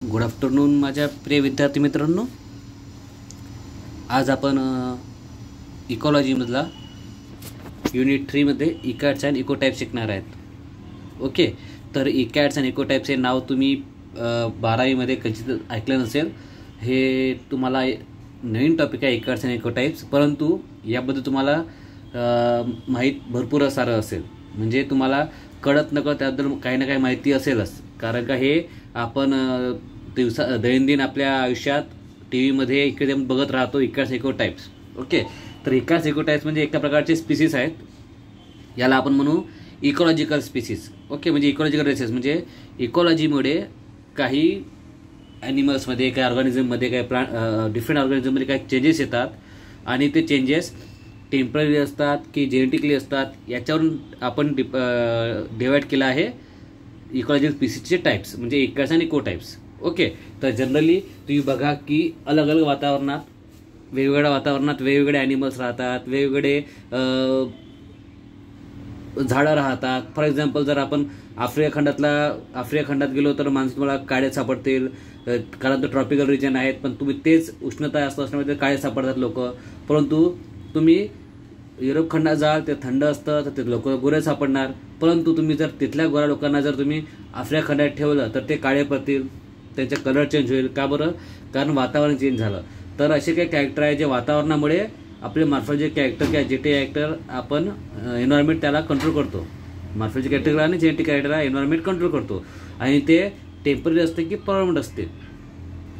Good afternoon माझ्या प्रिय विद्यार्थी मित्रांनो. आज आपण इकॉलॉजीमधला युनिट 3मध्ये इकॅट्स अँड इकोटाईप्स शिकणार आहेत. ओके, तर इकॅट्स अँड इकोटाईप्स हे नाव तुम्ही 12वीमध्ये कधीच ऐकलं नसेल. हे तुम्हाला नवीन टॉपिक आहे इकॅट्स अँड इकोटाईप्स, परंतु याबद्दल तुम्हाला माहीत भरपूर सारं असेल. म्हणजे तुम्हाला कळत नकळत त्याबद्दल काही ना काही माहिती असेलच, कारण का हे आपण दैनंदिन आपल्या आयुष्यात टी व्हीमध्ये इकडे बघत राहतो इकॅट्स इकोटाईप्स. ओके, तर इकॅट्स इकोटाईप्स म्हणजे एका प्रकारचे स्पीसीज आहेत. याला आपण म्हणू इकॉलॉजिकल स्पीसीज. ओके, म्हणजे इकॉलॉजिकल रेसेस म्हणजे इकॉलॉजीमुळे काही ॲनिमल्समध्ये, काही ऑर्गॅनिझममध्ये, काही डिफरंट ऑर्गॅनिझममध्ये काही चेंजेस येतात आणि ते चेंजेस टेम्पररी असतात की जेनेटिकली असतात, याच्यावरून आपण डिवाइड केलं आहे इकॉलॉजिकल स्पीसीजचे टाईप्स म्हणजे इकॅट्स आणि इकोटाईप्स. ओके, तर जनरली तुम्ही बघा की अलग अलग वातावरणात, वेगवेगळ्या वातावरणात वेगवेगळे ॲनिमल्स राहतात, वेगवेगळे झाडं राहतात. फॉर एक्झाम्पल, जर आपण आफ्रिका खंडात गेलो तर माणसं तुम्हाला काळे सापडतील, कारण तो ट्रॉपिकल रिजन आहेत, पण तुम्ही तेच उष्णता असल्यामुळे काळे सापडतात लोक. परंतु तुम्ही युरोप खंडात जाल, ते थंड असतं, तर ते लोक गोरे सापडणार. परंतु तुम्ही जर तिथल्या गोऱ्या लोकांना जर तुम्ही आफ्रिका खंडात ठेवलं तर ते काळे पडतील, त्यांचा कलर चेंज होईल. का बरं? कारण वातावरण चेंज झालं. तर असे काही कॅरेक्टर आहे जे वातावरणामुळे आपले मॉर्फॉलॉजिकल कॅरेक्टर किंवा जेनेटिक कॅरेक्टर आपण एन्व्हायरमेंट त्याला कंट्रोल करतो. मॉर्फॉलॉजिकल कॅरेक्टर आणि जेनेटिक कॅरेक्टरला एन्व्हायरमेंट कंट्रोल करतो आणि ते टेम्पररी असते की परमनंट असते.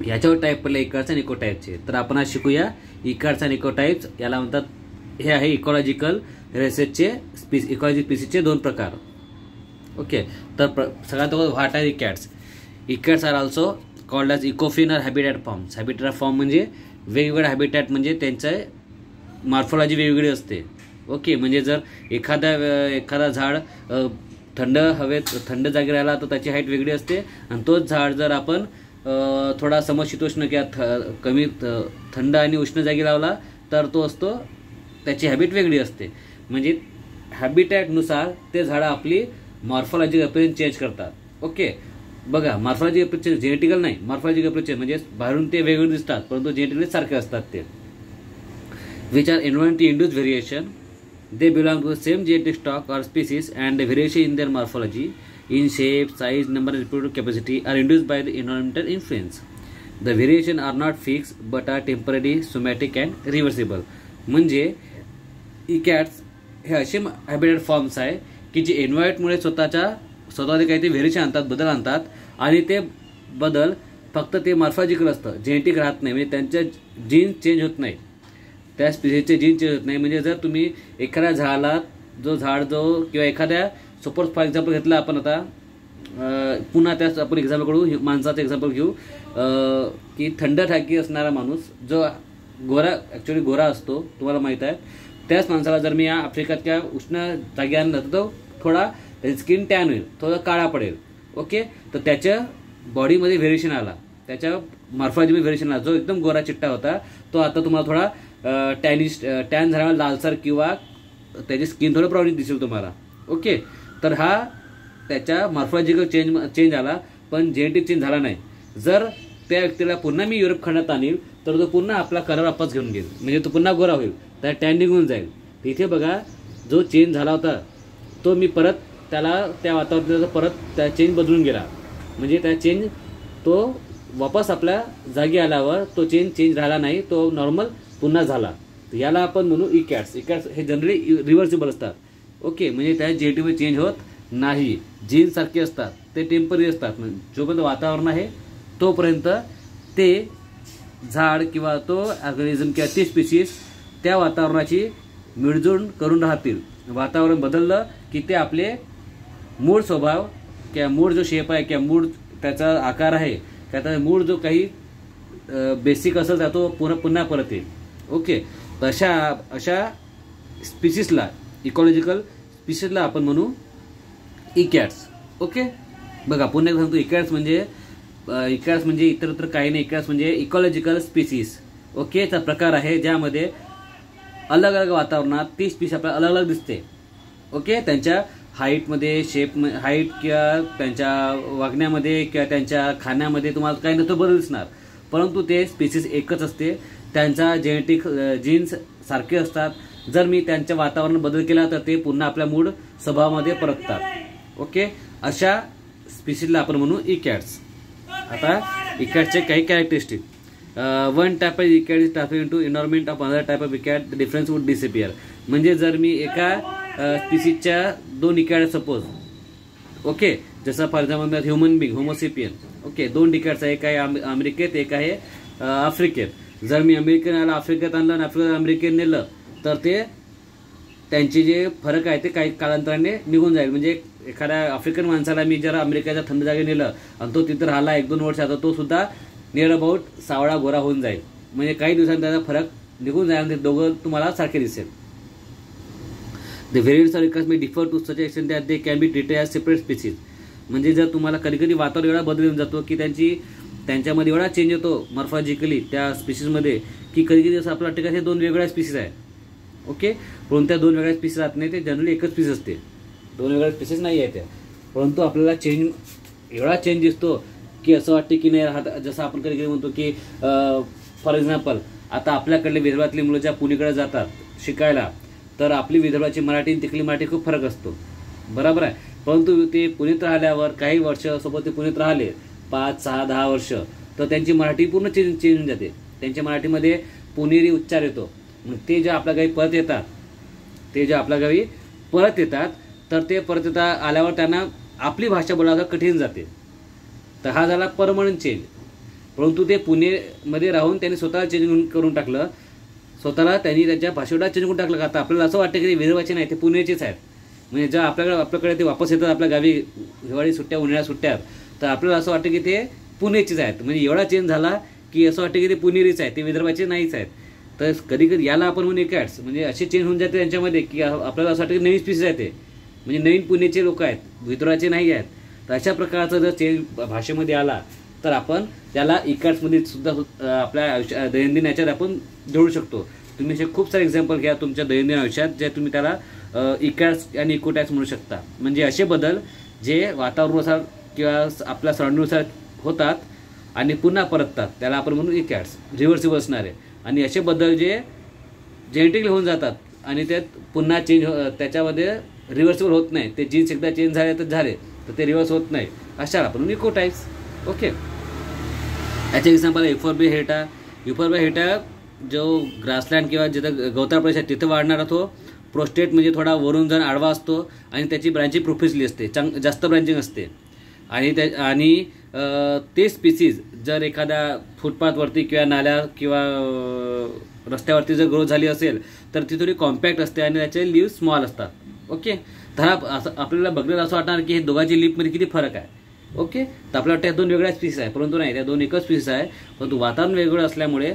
याच्यावर टाईप पडले इकॅट्स आणि इकोटाईप्सचे. तर आपण आज शिकूया इकॅट्स आणि इकोटाईप्स. याला म्हणतात, हे आहे इकॉलॉजिकल रेसेसचे इकॉलॉजिकल स्पीसीजचे दोन प्रकार. ओके, तर सगळ्यात what are ecads. Ecads are also called as ecophene or habitat forms. Habitat form म्हणजे वेगवेगळे हॅबिटॅट, म्हणजे त्यांचं मॉर्फॉलॉजी वेगवेगळी असते. ओके, म्हणजे जर एखादा झाड थंड जागी राहिला तर त्याची हाईट वेगळी असते, आणि तोच झाड जर आपण थोडा समशीतोष्ण किंवा कमी थंड आणि उष्ण जागी लावला तर तो असतो, त्याची हॅबिट वेगळी असते. म्हणजे हॅबिटॅटनुसार ते झाडं आपली मॉर्फॉलॉजिकल अपीअरन्स चेंज करतात. ओके, बघा, मॉर्फॉलॉजिकल अपीअरन्स जेनेटिकल नाही, मॉर्फॉलॉजिकल अपीअरन्स म्हणजे बाहेरून ते वेगवेगळे दिसतात परंतु जेनेटिकली सारखे असतात. ते which are environmentally induced variation. They belong to the same genetic stock or species and variation in their morphology in shape, size, number and reproductive capacity are induced by the environmental influence. The variation are not fixed but are temporary, somatic and reversible. म्हणजे इकॅट्स हे असे habitat forms आहे की जे एन्व्हायरमेंटमुळे स्वतःमध्ये काही ते variation आणतात, बदल आणतात, आणि ते बदल फक्त ते मॉर्फॉलॉजिकल असतं, जेनेटिक राहत नाही. म्हणजे त्यांच्या जीन चेंज होत नाही, त्या स्पीसीजचे जीन चेंज होत नाही. म्हणजे जर तुम्ही एखाद्या झाडाला किंवा एखाद्या सपोज फॉर एक्झाम्पल घेतलं आपण आता, पुन्हा त्याच आपण एक्झाम्पल करू, माणसाचं एक्झाम्पल घेऊ की थंड टाकी असणारा माणूस जो ॲक्च्युली गोरा असतो, तुम्हाला माहीत आहे, त्याच माणसाला जर मी या आफ्रिकात किंवा उष्ण जागी आणलं तर तो थोडा स्किन टॅन होईल, थोडा काळा पडेल. ओके, तर त्याच्या बॉडीमध्ये व्हेरिएशन आला, त्याच्या मॉर्फॉलॉजीमध्ये व्हेरिएशन आला. जो एकदम गोरा चिट्टा होता तो आता तुम्हाला थोडा टॅन झाला, लालसर, किंवा त्याची स्किन थोडं प्रॉब्लेम दिसेल तुम्हाला. ओके, तर हा त्याच्या मॉर्फॉलॉजिकल चेंज आला, पण जेनेटिक चेंज झाला नाही. जर त्या व्यक्तीला पुन्हा मी युरोप खंडात आणील तर तो पुन्हा आपला कलर वापस घेऊन घेईल, म्हणजे तो पुन्हा गोरा होईल, त्या टॅन निघून जाईल. तिथे बघा, जो चेंज झाला होता तो मी परत त्याला त्या वातावरणाचा परत त्या चेंज बदलून गेला, म्हणजे त्या चेंज तो वापस आपल्या जागी आल्यावर तो चेंज राहिला नाही, तो नॉर्मल पुन्हा झाला. याला आपण म्हणू इकॅट्स. इकॅट्स हे जनरली रिव्हर्सिबल असतात. ओके, म्हणजे त्या जेनेटिकमध्ये चेंज होत नाही, जीन सारखे असतात, ते टेम्पररी असतात. म्हणजे जोपर्यंत वातावरण आहे तोपर्यंत ते झाड किंवा तो ऑर्गॅनिझम किंवा ती स्पीसीज त्या वातावरणाची मिळजुळ करून राहतील. वातावरण बदललं की ते आपले मूळ स्वभाव किंवा मूळ जो शेप आहे किंवा मूळ त्याचा आकार आहे, त्याचा मूळ जो काही बेसिक असेल तर तो पुन्हा परत येईल. ओके, तर अशा स्पीसीजला, इकॉलॉजिकल स्पीसीजला आपण म्हणू इकॅट्स. ओके, बघा पुन्हा सांगतो, इकॅट्स म्हणजे इतरत्र काही नाही. इकॅट्स म्हणजे इकॉलॉजिकल स्पीसीज. ओके, चा प्रकार आहे ज्यामध्ये अलग अलग वातावरणात ती स्पीसीज आपल्याला अलग अलग दिसते. ओके, त्यांच्या हाईटमध्ये हाईट किंवा त्यांच्या वागण्यामध्ये किंवा त्यांच्या खाण्यामध्ये तुम्हाला काही नसतं बदल दिसणार, परंतु ते स्पीसीज एकच असते. त्यांचा जेनेटिक जीन्स सारखे असतात. जर मी त्यांच्या वातावरणात बदल केला तर ते पुन्हा आपल्या मूळ स्वभावामध्ये परततात. ओके, अशा स्पीसीजला आपण म्हणू इकॅट्स. आता इकॅटचे काही characteristic. One type of ecad is transfer into environment of another type of ecad, the difference would disappear. म्हणजे जर मी एका स्पीसीजच्या 2 इकॅट सपोज, ओके, जसं for example human being homo sapien, okay, 2 ecads आहे, एक आहे अमेरिकेत, एक आहे आफ्रिकेत. जर मी अमेरिकन आफ्रिकेत आणलं आणि आफ्रिकेत अमेरिकेत नेलं तर ते त्यांचे जे फरक आहे ते काही कालांतराने निघून जाईल. म्हणजे एखाद्या आफ्रिकन माणसाला मी जर अमेरिकेच्या थंड जागी नेलं आणि तो तिथं राहिला 1-2 वर्ष, आता तो सुद्धा नियर अबाउट सावळा गोरा होऊन जाईल. म्हणजे काही दिवसांनी त्याचा फरक निघून जाईल आणि ते दोघं तुम्हाला सारखे दिसेल. The variants of ecads may differ to such extent that they can be treated as separate species. म्हणजे जर तुम्हाला कधी कधी वातावरण एवढा बदल येऊन जातो की त्यांच्यामध्ये एवढा चेंज येतो मॉर्फॉलॉजिकली त्या स्पीसीजमध्ये की कधी कधी असं आपलं वाटतं की हे 2 वेगळ्या स्पीसीज आहे. ओके, परंतु त्या 2 वेगळ्या स्पीसीज राहत नाही, ते जनरली एकच स्पीसीज असते. 2 वेगळ्या स्पीसीज नाही आहे त्या, परंतु आपल्याला एवढा चेंज दिसतो की असं वाटतं की नाही राहत. जसं आपण कधी कधी म्हणतो की फॉर एक्झाम्पल आता आपल्याकडले विदर्भातली मुलं ज्या पुणेकडे जातात शिकायला, तर आपली विदर्भाची मराठी आणि तिकडली मराठी खूप फरक असतो, बरोबर आहे. परंतु ते पुण्यात राहिल्यावर काही वर्ष सोबत ते पुण्यात राहिले 5, 6, 10 वर्ष, तर त्यांची मराठी पूर्ण चेंज होऊन जाते. त्यांच्या मराठीमध्ये पुणेरी उच्चार येतो. मग ते जे आपल्या गावी परत येतात, तर ते परत आल्यावर त्यांना आपली भाषा बोलायला कठीण जाते. तर हा झाला परमनंट चेंज. परंतु ते पुणेमध्ये राहून त्यांनी स्वतःला चेंज करून टाकलं, स्वतःला त्यांनी त्यांच्या भाषेला चेंज करून टाकलं. आता आपल्याला असं वाटतं की ते विदर्भाचे नाही, ते पुणेचेच आहेत. म्हणजे जर आपल्याकडे ते वापस येतात आपल्या गावी हिवाळी सुट्ट्या उन्हाळ्या सुट्ट्यात, तर आपल्याला असं वाटतं की ते पुणेचेच आहेत. म्हणजे एवढा चेंज झाला की असं वाटतं की ते पुणेरीच आहेत, ते विदर्भाचे नाहीच आहेत. तर कधी कधी याला आपण म्हणून इकॅट्स म्हणजे असे चेंज होऊन जाते त्यांच्यामध्ये की आपल्याला असं वाटतं की नवीन स्पीसीज आहे, ते म्हणजे नवीन पुणेचे लोक आहेत, विदर्भाचे नाही आहेत. तर अशा प्रकारचा जर चेंज भाषेमध्ये आला तर आपण त्याला इकॅट्समध्ये सुद्धा आपल्या दैनंदिन याच्यात आपण जोडू शकतो. तुम्ही असे खूप सारे एक्झाम्पल घ्या तुमच्या दैनंदिन आयुष्यात, जे तुम्ही त्याला इकॅट्स आणि इकोटॅक्स म्हणू शकता. म्हणजे असे बदल जे वातावरणानुसार किंवा आपल्या सराउंडिंगनुसार होतात आणि पुन्हा परततात, त्याला आपण म्हणू इकॅट्स, रिव्हर्सिबल असणारे. आणि असे बदल जे जेनेटिकली होऊन जातात आणि ते पुन्हा चेंज त्याच्यामध्ये रिव्हर्सिबल होत नाही. ते जीन्स एकदा चेंज झाले तर ते रिव्हर्स होत नाही, अशाला आपण इकोटाईप्स. ओके, याचे एक्झाम्पल आहे युफोर्बिया हेटा जो ग्रासलँड किंवा जिथं गवताळ प्रदेश आहे तिथं वाढणारा तो प्रोस्टेट म्हणजे थोडा वरून जाऊन आडवा असतो आणि त्याची ब्रांचिंग प्रोफिसली असते, जास्त ब्रांचिंग असते. आणि ते स्पीसीज जर एखाद्या फुटपाथवरती किंवा नाल्या किंवा रस्त्यावरती जर ग्रोथ झाली असेल तर ती थोडी कॉम्पॅक्ट असते आणि त्याचे लिव्ह स्मॉल असतात. ओके, तर आपल्याला बघण्यात असं वाटणार की हे दोघांची लिपमध्ये किती फरक आहे. ओके, तर आपल्याला वाटतं 2 वेगळ्या स्पीसीज आहे, परंतु नाही, त्या 2 एकच स्पीसीज आहे. परंतु वातावरण वेगळं असल्यामुळे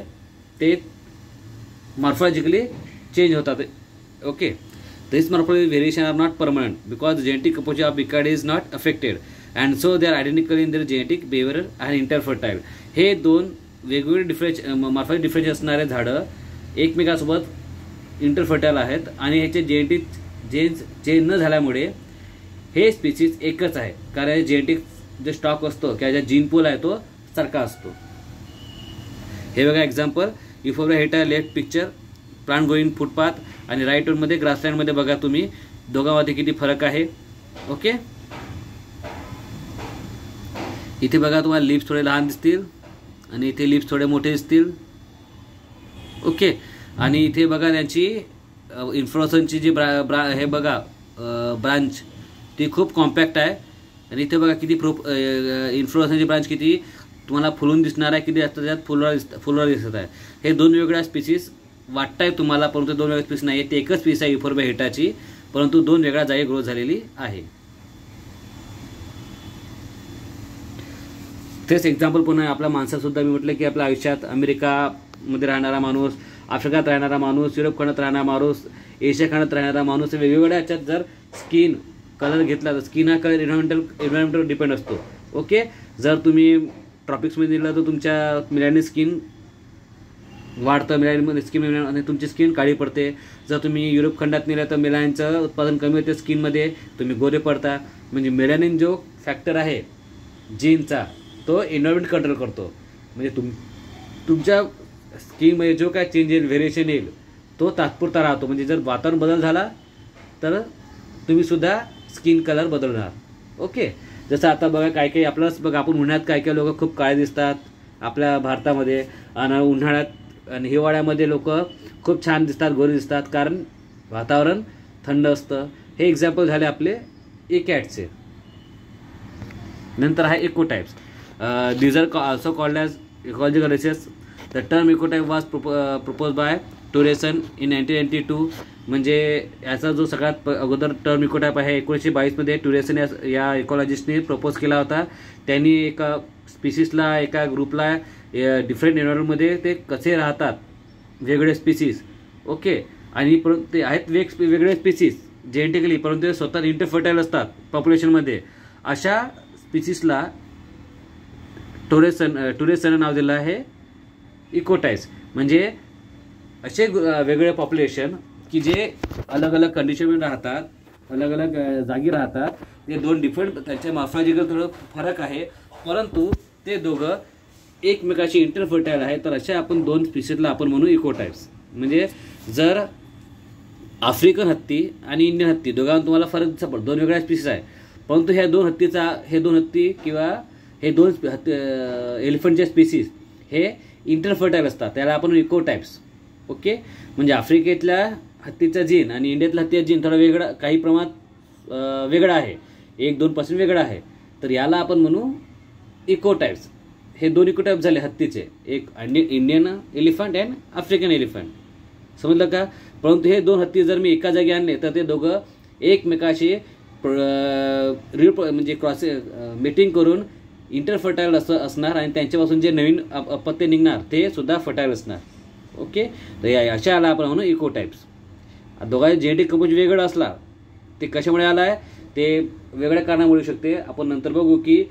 ते मॉर्फॉलॉजिकली चेंज होतात. Okay, this morphological variation are not permanent because genetic composition of ecad is not affected and so they are identical in their genetic behaviour and interfertile. हे 2 वेगवेगळे मॉर्फॉलॉजिकल डिफरन्स असणारे झाडं एकमेकांसोबत इंटरफर्टाईल आहेत आणि ह्याचे जेनेटिक जेन्स चेंज न झाल्यामुळे हे स्पीसीज एकच आहे. कारण जेनेटिक जे स्टॉक असतो किंवा ज्या जीन पूल आहे तो सारखा असतो. हे बघा example, Euphorbia hirta left picture plant going footpath आणि राईट मध्ये ग्रासलँडमध्ये बघा तुम्ही दोघांमध्ये किती फरक आहे. ओके, इथे बघा तुम्हाला लिप्स थोडे लहान दिसतील आणि इथे लिप्स थोडे मोठे दिसतील. ओके, आणि इथे बघा त्यांची इन्फ्लोरसनची जी हे बघा ब्रांच ती खूप कॉम्पॅक्ट आहे आणि इथे बघा किती इन्फ्लोरसनची ब्रांच किती तुम्हाला फुलून दिसणार आहे, किती असतं त्यात फुलवार दिसत आहे. हे 2 वेगळ्या स्पीसीज वाटत आहे तुम्हाला, परंतु 2 वेगळ्या स्पीसीज नाही आहे, ते एकच स्पीसीज आहे युफोर्बिया हेटाची, परंतु 2 वेगळ्या जागी ग्रोथ झालेली आहे. तेच एक्झाम्पल पुन्हा आपल्या माणसासुद्धा मी म्हटलं की आपल्या आयुष्यात अमेरिकामध्ये राहणारा माणूस, आफ्रिकात राहणारा माणूस, युरोप खंडात राहणारा माणूस, एशिया खंडात राहणारा माणूस, वेगवेगळ्या ह्याच्यात जर स्किन कलर घेतला तर स्किन हा कलर एन्व्हायरमेंटवर डिपेंड असतो. ओके, जर तुम्ही ट्रॉपिक्समध्ये दिलं तर तुमच्या मेलॅनिन स्किन वाढतं, मेलॅनिनमध्ये स्किन आणि तुमची स्किन काळी पडते. जर तुम्ही युरोप खंडात नेलं तर मेलॅनिनचं उत्पादन कमी होते स्किनमध्ये, तुम्ही गोरे पडता. म्हणजे मेलॅनिन जो फॅक्टर आहे जीनचा तो एन्व्हायरमेंट कंट्रोल करतो. म्हणजे तुमच्या स्किनमध्ये जो काय चेंज येईल, व्हेरिएशन येईल, तो तात्पुरता राहतो. म्हणजे जर वातावरण बदल झाला तर तुम्हीसुद्धा स्किन कलर बदलणार. ओके. जसं आता बघा काही काही आपलंच बघा, आपण उन्हाळ्यात काही काही लोक खूप काळे दिसतात आपल्या भारतामध्ये, आणि उन्हाळ्यात आणि हिवाळ्यामध्ये लोक खूप छान दिसतात, गोरे दिसतात, कारण वातावरण थंड असतं. हे एक्झाम्पल झाले आपले इकॅटचे. नंतर आहे ecotypes. These are also called as ecological races. The term ecotype was propose by Turesson in 1992. म्हणजे याचा जो सगळ्यात अगोदर टर्म इकोटाइप आहे 1922मध्ये टुरेसन या इकॉलॉजिस्टने प्रपोज केला होता. त्यांनी एका स्पीसीसला, एका ग्रुपला डिफरंट एन्व्हायरमेंटमध्ये ते कसे राहतात, वेगळे स्पीसीस. ओके. आणि परंतु ते आहेत वेगळे स्पीसीस जेनेटिकली, परंतु ते स्वतः इंटरफर्टाईल असतात पॉप्युलेशनमध्ये. अशा स्पीसीसला टुरेसन नाव दिलं आहे इकोटाइप्स. म्हणजे असे वेगळे पॉप्युलेशन की जे अलग अलग कंडिशनमध्ये राहतात, अलग अलग जागी राहतात. ते दोन डिफरंट, त्यांच्या मॉर्फॉलॉजिकल थोडं फरक आहे, परंतु ते दोघं एकमेकाशी इंटरफर्टाईल आहे. तर अशा आपण दोन स्पीसीजला आपण म्हणू इकोटाइप्स. म्हणजे जर आफ्रिकन हत्ती आणि इंडियन हत्ती दोघांना तुम्हाला फरक सापडतो, दोन वेगळ्या स्पीसीज आहे, परंतु हे दोन हत्ती किंवा हे दोन एलिफंटचे स्पीसीज हे इंटरफर्टाईल असतात, त्याला आपण इकोटाइप्स. ओके. म्हणजे आफ्रिकेतल्या हत्तीचा जीन आणि इंडियातल्या हत्तीचा जीन थोडा वेगळा, काही प्रमाणात वेगळा आहे, 1-2% वेगळा आहे. तर याला आपण म्हणू इकोटाइप्स. हे दोन इकोटाइप झाले हत्तीचे, एक Indian elephant and African elephant. समजलं का? परंतु हे दोन हत्ती जर मी एका जागी आणले तर ते दोघं एकमेकाशी म्हणजे क्रॉस मीटिंग करून इंटरफर्टाईल असणार आणि त्यांच्यापासून जे नवीन अपत्य निघणार ते सुद्धा फर्टाईल असणार. ओके. तर अशाला आपण म्हणू इकोटाइप्स. दोघांचे जेनेटिक कंपोज वेगळं असला, ते कशामुळे आला आहे ते वेगळ्या कारणामुळे शकते. आपण नंतर बघू की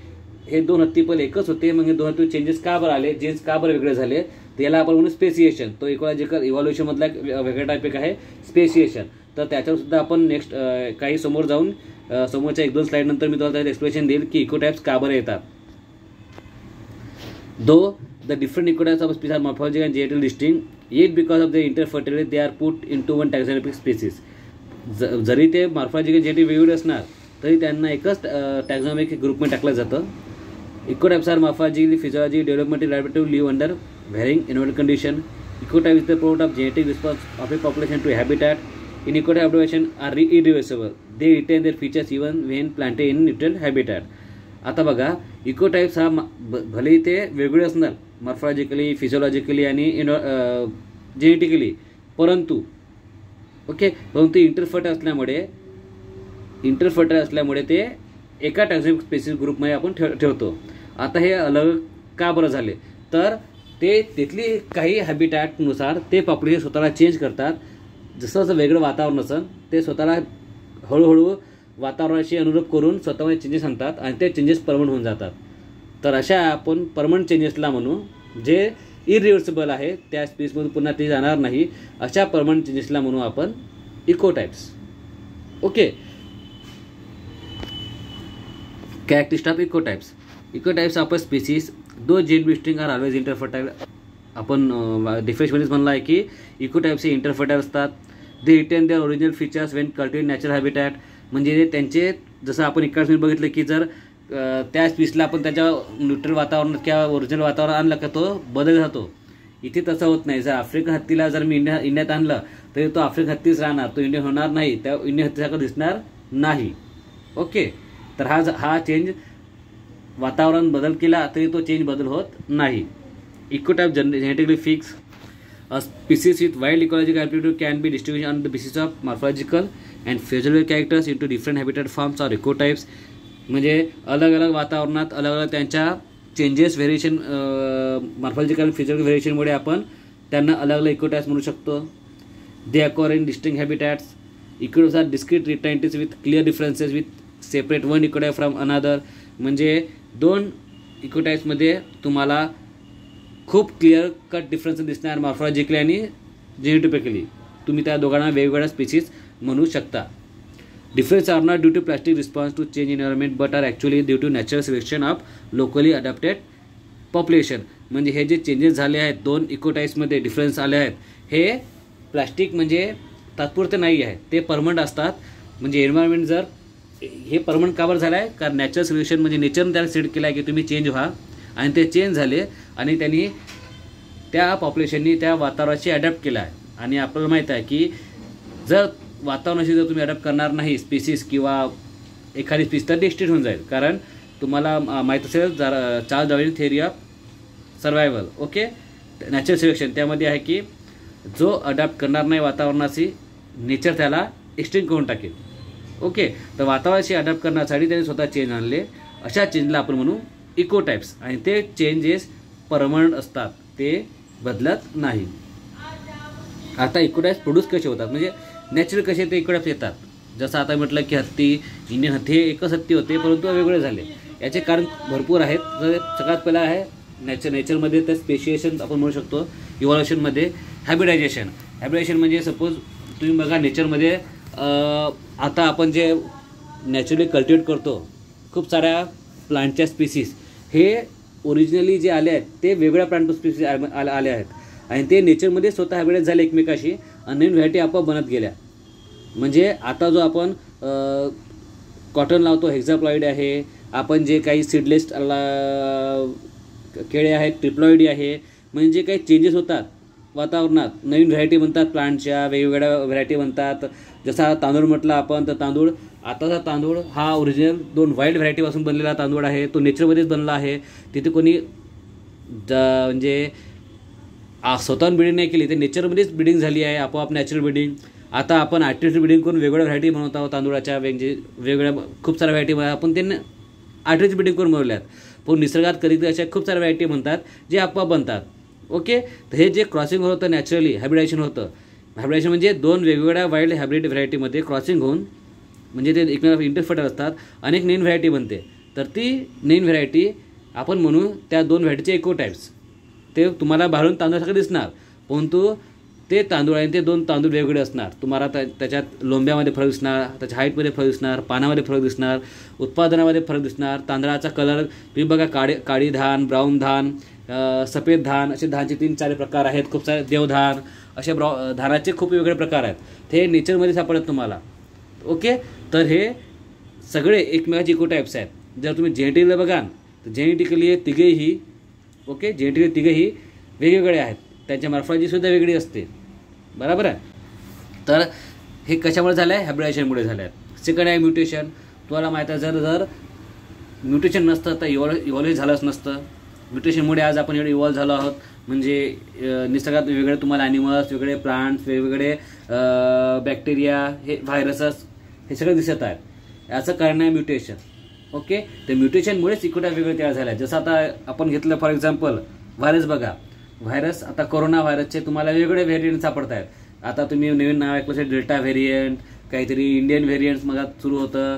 हे दोन हत्ती पहिले एकच होते, मग हे दोन हत्ती चेंजेस का बरं आले, जीन्स का बरं वेगळे झाले, तर याला आपण म्हणू स्पेसिएशन. तो इकॉलॉजिकल इव्हॉल्युशनमधला एक वेगळा टॉपिक आहे स्पेसिएशन. तर त्याच्यावर सुद्धा आपण नेक्स्ट काही समोर जाऊन समोरच्या 1-2 स्लाइड नंतर मी तुम्हाला एक्सप्लेनेशन देईल की इकोटाइप्स का बरं येतात. Though the different ecotypes of species are morphological and genetically distinct, yet because of their interfertility they are put into one taxonomic species. जरी ते मॉर्फॉलॉजिकल जेनेटिक वेगवेगळे असणार तरी त्यांना एकच टॅक्झॉनॉमिक ग्रुपमध्ये टाकलं जातं. Ecotypes are morphologically, physiology, developmental adaptive to live under varying environment condition. Ecotype is the product of genetic response of a population to a habitat. In ecotype adaptation are irreversible. They retain their features even when planted in neutral habitat. आता बघा, इकोटाइप्स हा भले ते वेगळे असणार मॉर्फॉलॉजिकली, फिजिओलॉजिकली आणि genetically, परंतु इंटरफर्टाईल असल्यामुळे ते एका टॅक्सॉनॉमिक स्पेसिस ग्रुपमध्ये आपण ठेवतो. आता हे अलग का बरं झाले, तर ते तिथली काही हॅबिटॅटनुसार ते पॉप्युलेशन स्वतःला चेंज करतात. जसं जसं वेगळं वातावरण असेल ते स्वतःला हळूहळू वातावरणाशी अनुरूप करून स्वतःमध्ये चेंजेस आणतात आणि ते चेंजेस परमनंट होऊन जातात. तर अशा आपण परमनंट चेंजेसला म्हणू, जे इरिव्हर्सिबल आहे, त्या स्पीसमधून पुन्हा ते जाणार नाही, अशा परमनंट चेंजेसला म्हणू आपण ecotypes. Okay. Characteristics of ecotypes. Ecotypes of a species though जेन बिस्टिंग आर ऑलवेज इंटरफर्टाईल. आपण डिफरेन्समध्येच म्हणलं आहे की इकोटाइप्स हे इंटरफर्टाईल असतात. They retain their original features when cultivate natural habitat. म्हणजे त्यांचे, जसं आपण एकाच मी बघितलं की जर त्या स्पीसला आपण त्याच्या न्यूट्रल वातावरणात किंवा ओरिजिनल वातावरण आणलं का तो बदल जातो. इथे तसं होत नाही. जर आफ्रिकन हत्तीला जर मी इंडियात आणलं तरी तो आफ्रिकन हत्तीच राहणार, तो इंडियन होणार नाही, त्या इंडियन हत्तीसारखं दिसणार नाही. ओके. तर हा चेंज, वातावरण बदल केला तरी तो चेंज बदल होत नाही. Ecotype genetically fixed. A species with wild ecological aptitude can be distinguished on the basis of morphological and physiological characters into different habitat forms or ecotypes. म्हणजे अलग अलग वातावरणात अलग अलग त्यांच्या चेंजेस, व्हेरिएशन, मॉर्फॉलॉजिकल फिजिकल व्हेरिएशनमुळे आपण त्यांना अलग अलग इकोटाइप्स म्हणू शकतो. They occur in distinct habitats. Ecotypes are discrete retentives with clear differences with separate one ecotype from another. म्हणजे दोन इकोटाइप्समध्ये तुम्हाला खूप क्लिअर कट डिफरन्स दिसणार मॉर्फॉलॉजिकली आणि जेनेटिकली. तुम्ही त्या दोघांना वेगवेगळ्या स्पीसीज म्हणू शकता. Difference are not due to plastic response to change environment but are actually due to natural selection of locally adapted population. म्हणजे हे जे चेंजेस झाले आहेत, 2 इकोटाईप्समध्ये डिफरन्स आले आहेत, हे प्लास्टिक म्हणजे तात्पुरते नाही आहे, ते परमनंट असतात. म्हणजे एन्व्हायरमेंट जर हे परमनंट कावर झालं आहे कारण नॅचरल सिलेक्शन म्हणजे नेचरनं त्याला सेट केलं आहे की तुम्ही चेंज व्हा, आणि ते चेंज झाले आणि त्यांनी त्या पॉप्युलेशननी त्या वातावरणाशी अडॅप्ट केलं आहे. आणि आपल्याला माहीत आहे की जर वातावरणाशी जर तुम्ही अडॅप्ट करणार नाही स्पीसीज किंवा एखादी स्पीसीज तर डिस्ट्रिक्ट होऊन जाईल. कारण तुम्हाला माहीत असेल Charles Darwin theory of survival, okay, natural selection, त्यामध्ये आहे की जो अडॅप्ट करणार नाही वातावरणाशी नेचर त्याला एक्सटेंड करून टाकेल. ओके, तर वातावरणाशी अडॅप्ट करण्यासाठी त्यांनी स्वतः चेंज आणले. अशा चेंजला आपण म्हणू इकोटाईप्स, आणि ते चेंजेस परमनंट असतात, ते बदलत नाही. आता इकोटाईप्स प्रोड्यूस कसे होतात म्हणजे नॅचरल कसे ते इकोटाईप्स येतात. जसं आता म्हटलं की हत्ती, इंडियन हत्ती हे एकच हत्ती होते परंतु वेगळे झाले. याचे कारण भरपूर आहेत. जर सगळ्यात पहिला आहे नेचरमध्ये तर स्पेशिएशन आपण म्हणू शकतो. इव्हॉल्युशनमध्ये हॅबिटायझेशन. हॅबिटायझेशन म्हणजे सपोज तुम्ही बघा नेचरमध्ये आता आपण जे नॅचरली कल्टिवेट करतो खूप साऱ्या प्लांटच्या स्पीसीज, हे ओरिजिनली जे आले आहेत ते वेगळ्या प्लांट स्पीसीज आले आहेत आणि ते नेचरमध्ये स्वतः हॅबिटाइज झाले एकमेकाशी आणि नवीन व्हरायटी आपोआप बनत गेल्या. म्हणजे आता जो आपण कॉटन लावतो हेक्झाप्लॉइड आहे, आपण जे काही सीडलेस केळे आहेत ट्रिप्लॉइडी आहे, म्हणजे काही चेंजेस होतात वातावरणात, नवीन व्हरायटी बनतात, प्लांटच्या वेगवेगळ्या व्हरायटी बनतात. जसा तांदूळ म्हटलं आपण तर तांदूळ, आताचा तांदूळ हा ओरिजिनल 2 वाईल्ड व्हरायटीपासून बनलेला तांदूळ आहे, तो नेचरमध्येच बनला आहे. तिथे कोणी म्हणजे स्वतःहून ब्रिडिंग नाही केली, ते नेचरमध्येच ब्रिडिंग झाली आहे, आपोआप नॅचरल ब्रिडिंग. आता आपण आर्टिफिशियल ब्रिडिंग करून वेगवेगळ्या व्हरायटी बनवत आहोत तांदूळाच्या, म्हणजे वेगवेगळ्या खूप साऱ्या व्हरायटी आपण त्यांना आर्टिफिशियल ब्रिडिंग करून बनवल्यात. पण निसर्गात कधी अशा खूप साऱ्या व्हरायटी बनतात जे आपोआप बनतात. ओके, तर हे जे क्रॉसिंग होतं नॅचरली हॅबिटायझेशन होतं. हॅबिटायझेशन म्हणजे 2 वेगवेगळ्या वाईल्ड हायब्रिड व्हरायटीमध्ये क्रॉसिंग होऊन म्हणजे ते एकमेकांना इंटरफेटर असतात, अनेक नवीन व्हरायटी बनते. तर ती नवीन व्हरायटी आपण म्हणू त्या 2 व्हरायटीचे इकोटाईप्स. ते तुम्हाला बाहेरून तांदूळासारखं दिसणार परंतु ते तांदूळ आणि ते 2 तांदूळ वेगवेगळे असणार. तुम्हाला त्याच्यात लोंब्यामध्ये फरक दिसणार, त्याच्या हाईटमध्ये फरक दिसणार, पानामध्ये फरक दिसणार, उत्पादनामध्ये फरक दिसणार. तांदळाचा कलर तुम्ही बघा, काळी धान, ब्राऊन धान, सफेद धान, असे धानचे 3-4 प्रकार आहेत. खूप सारे देवधान, असे धानाचे खूप वेगवेगळे प्रकार आहेत. ते नेचरमध्ये सापडतात तुम्हाला. ओके, तर हे सगळे एकमेकाचे इकोटाईप्स आहेत. जर तुम्ही जेनेटिकली बघाल तर जेनेटिकली तिघेही तिघेही वेगवेगळे आहेत, त्यांच्या मॉर्फॉलॉजीसुद्धा वेगळी असते. बरोबर आहे. तर हे कशामुळे झालं आहे? हॅबिटायझेशनमुळे झालं आहे. सेकंड आहे म्युटेशन. तुम्हाला माहीत आहे जर म्युटेशन नसतं तर इव्हॉल्व झालंच नसतं. म्युटेशनमुळे आज आपण एवढे इव्हॉल्व झालो आहोत. म्हणजे निसर्गात वेगवेगळे तुम्हाला ॲनिमल्स, वेगवेगळे प्लांट्स, वेगवेगळे बॅक्टेरिया, हे व्हायरसेस, हे सगळं दिसत आहेत. याचं कारण आहे म्युटेशन. ओके, तर म्युटेशनमुळेच इकोटाईप वेगळे तयार झाले आहेत. जसं आता आपण घेतलं फॉर एक्झाम्पल व्हायरस बघा. व्हायरस आता कोरोना व्हायरसचे तुम्हाला वेगवेगळे व्हेरियंट सापडत आहेत. आता तुम्ही नवीन नाव ऐकलं असेल डेल्टा व्हेरियंट, काहीतरी इंडियन व्हेरियंट्स मग सुरू होतं,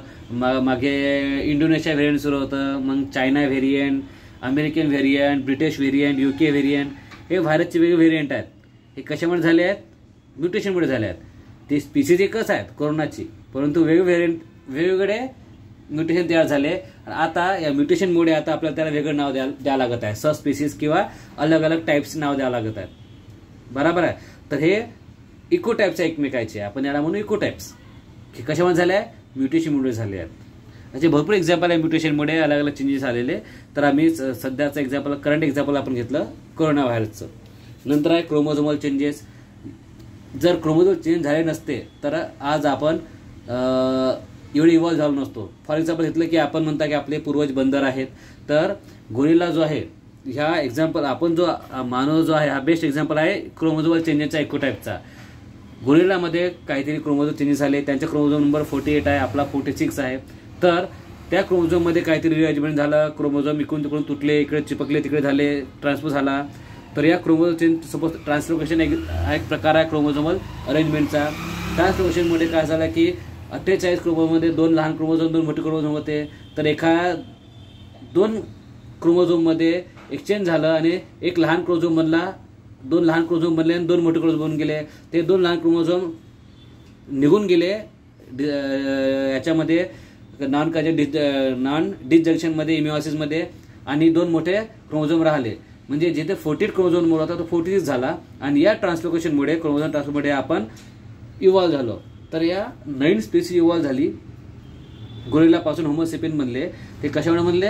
मागे इंडोनेशिया व्हेरियंट सुरू होतं, मग China variant, American variant, British variant, UK variant. हे व्हायरसचे वेगळे व्हेरियंट आहेत. हे कशामुळे झाले आहेत? म्युटेशनमुळे झाले आहेत. ते स्पीसीज एकच आहेत कोरोनाची, परंतु वेगवेगळे म्युटेशन तयार झाले. आता या म्युटेशनमुळे आता आपल्याला त्याला वेगळं नाव द्यावं लागत आहे. सब स्पीसीज किंवा अलग अलग टाईप्सचे नाव द्यावं लागत आहेत. बरोबर आहे. तर हे इकोटाईप्स आहे एकमेकाचे, आपण याला म्हणू इकोटाईप्स. हे कशामुळे झाले आहे? म्युटेशनमुळे झाले आहेत. असे भरपूर एक्झाम्पल आहे म्युटेशनमुळे अलग अलग चेंजेस आलेले. तर आम्ही सध्याचं एक्झाम्पल, करंट एक्झाम्पल आपण घेतलं कोरोना व्हायरसचं. नंतर आहे क्रोमोझोमल चेंजेस. जर क्रोमोझोम चेंज झाले नसते तर आज आपण एवढे इव्हॉल्व झालो नसतो. फॉर एक्झाम्पल घेतलं की आपण म्हणता की आपले पूर्वज बंदर आहेत, तर गोरिल्ला जो आहे ह्या एक्झाम्पल आपण जो मानव जो आहे हा बेस्ट एक्झाम्पल आहे क्रोमोझोमल चेंजेसचा इकोटाईपचा. गोरिल्लामध्ये काहीतरी क्रोमोझोम चेंजेस झाले, त्यांचा क्रोमोझोम नंबर 48 आहे, आपला 46 आहे. तर त्या क्रोमोझोममध्ये काहीतरी रिअरेंजमेंट झालं, क्रोमोझोम इकडून तिकडून तुटले, इकडे चिपकले, तिकडे झाले, ट्रान्सफर झाला. तर या क्रोमोझोम चेंज सपोज ट्रान्सलोकेशन एक प्रकार आहे क्रोमोझोमल अरेंजमेंटचा. ट्रान्सलोकेशनमुळे काय झालं की 48 क्रोमोझोममध्ये 2 लहान क्रोमोझोम, 2 मोठे क्रोमोझोम होते. तर 2 क्रोमोझोममध्ये एक्सचेंज झालं आणि एक लहान क्रोमोझोम बनला, 2 लहान क्रोमोझोम बनले आणि 2 मोठे क्रोमोझोम बनून गेले. ते 2 लहान क्रोमोझोम निघून गेले याच्यामध्ये नॉन डिसजंक्शनमध्ये इमिओसिसमध्ये, आणि 2 मोठे क्रोमोझोम राहिले. म्हणजे जिथे 40 क्रोमोझोम होता तो 40 झाला. आणि या ट्रान्सलोकेशनमुळे, क्रोमोझोम ट्रान्सफरमुळे आपण इव्हॉल्व्ह झालो. तर या नवीन स्पीसीज इव्हॉल्व्ह झाली. गोरिल्लापासून होमोसेपियन बनले. ते कशामुळे बनले?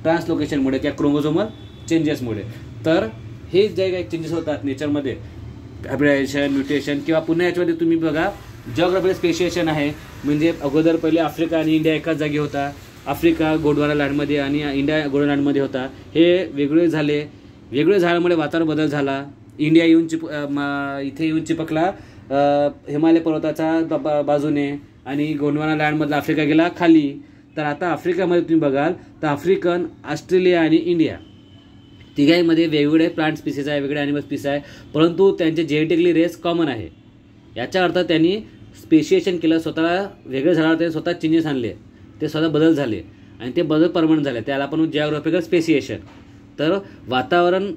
ट्रान्सलोकेशनमुळे किंवा क्रोमोझोमल चेंजेसमुळे. तर हे जे काही चेंजेस होतात नेचरमध्ये, हायब्रिडायझेशन, म्युटेशन, किंवा पुन्हा याच्यामध्ये तुम्ही बघा जिओग्राफिकल स्पेशिएशन आहे. म्हणजे अगोदर पहिले आफ्रिका आणि इंडिया एकाच जागी होता. आफ्रिका गोंडवाना लँडमध्ये आणि इंडिया गोंडवाना लँडमध्ये होता. हे वेगळे झाले. वेगळे झाल्यामुळे वातावरण बदल झाला. इंडिया येऊन इथे येऊन चिपकला हिमालय पर्वताच्या बाजूने, आणि गोंडवाना लँडमधला आफ्रिका गेला खाली. तर आता आफ्रिकामध्ये तुम्ही बघाल तर आफ्रिकन, ऑस्ट्रेलिया आणि इंडिया तिघांमध्ये वेगवेगळे प्लांट स्पीसीज आहे, वेगळे ॲनिमल स्पीसीज आहे, परंतु त्यांचे जेनेटिकली रेस कॉमन आहे. याचा अर्थ त्यांनी स्पेशिएशन केलं, स्वतःला वेगळे झाल्यावर त्यांनी स्वतः चेंजेस आणले, ते स्वतः बदल झाले आणि ते बदल परमनंट झाले. त्याला आपण जिओग्राफिकल स्पेशिएशन. तर वातावरण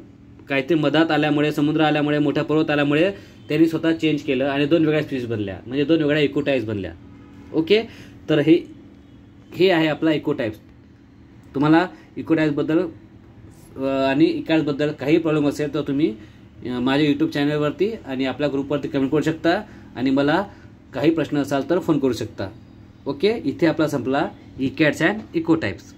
काहीतरी मधात आल्यामुळे, समुद्र आल्यामुळे, मोठा पर्वत आल्यामुळे त्यांनी स्वतः चेंज केलं आणि 2 वेगळ्या स्पीसीज बनल्या, म्हणजे 2 वेगळ्या इकोटाईप्स बनल्या. ओके, तर हे आहे आपला इकोटाईप्स. तुम्हाला इकोटाईप्सबद्दल आणि इकार्ड्सबद्दल काही प्रॉब्लेम असेल तर तुम्ही माझ्या यूट्यूब चॅनलवरती आणि आपल्या ग्रुपवरती कमेंट करू शकता, आणि मला काही प्रश्न असाल तर फोन करू शकता. ओके, इथे आपला संपला इकॅट्स अँड इकोटाईप्स.